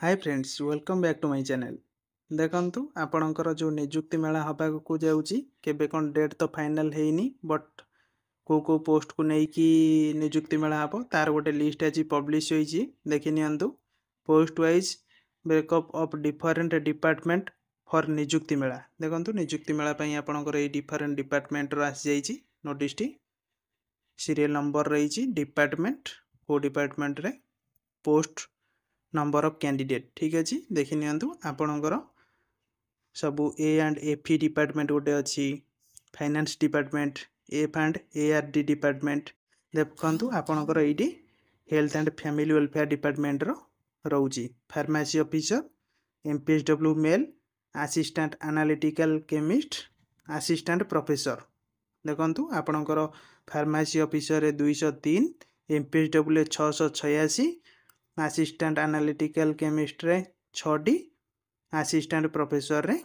Hi friends welcome back to my channel. देखंतु आपणकर जो नियुक्ति मेला हबाकू जाउची केबे कोन डेट तो फाइनल हेइनी बट को पोस्ट को नहीं कि नियुक्ति मेला हबो तार गोटे लिस्ट आज पब्लिश होईची देखि नियंतु post wise breakup of different department for नियुक्ति मेला। देखंतु नियुक्ति मेला पई आपणकर ए डिफरेंट डिपार्टमेंट रो आसी जाईची नोटिस टी सीरियल नंबर रहीची डिपार्टमेंट को डिपार्टमेंट रे पोस्ट नंबर ऑफ कैंडिडेट ठीक अच्छे देखि नियंतु आपणकर सबू ए एंड एफ डिपार्टमेंट गोटे अच्छी finance department F and ARD department देखु आपणकर ये health and family welfare department रोची pharmacy officer MPSW male assistant analytical chemist assistant professor देखु आपणकर pharmacy officer 203 MPSW 686 assistant analytical chemist रे 6डी असिस्टेंट प्रोफेसर रे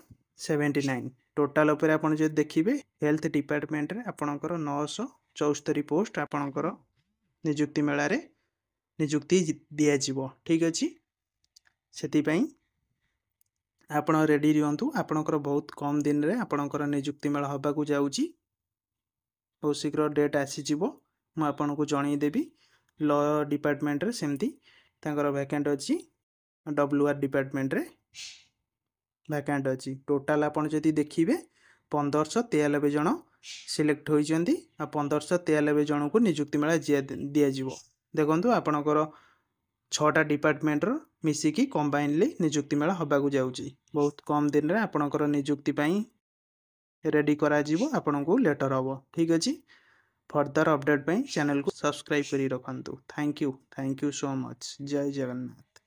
79 टोटाल उपर आपण जे देखिबे हेल्थ डिपार्टमेंट रे आपणकर 974 पोस्ट आपणकर नियुक्ति मेला रे नियुक्ति दिया जीवो ठीक अछि सेति पई आपण रेडी रहंतु आपणकर बहुत कम दिन रे आपणकर नियुक्ति मेला हबा को जाउची बहुत शीघ्र डेट आसी जीवो म आपन को जणाई देबी लॉ डिपार्टमेंट रे सेमती तांकर वैकेंट अच्छी WR डिपार्टमेंट रे वैकेंट अच्छी टोटाल आपन जदि देखिबे 1593 जन सिलेक्ट होइचंती आ 1593 जन को नियुक्ति मेला दिया जीवो देखंतु आपनकर 6टा डिपार्टमेंट रो मिसिकी कंबाइनली नियुक्ति मेला हबा को जाउची बहुत कम दिन रे आपनकर नियुक्ति पई रेडी करा जीवो आपन को लेटर हबो ठीक अछि फर्दर अपडेट पई चैनल को सब्सक्राइब करी रखंतु थैंक यू सो मच जय जगन्नाथ।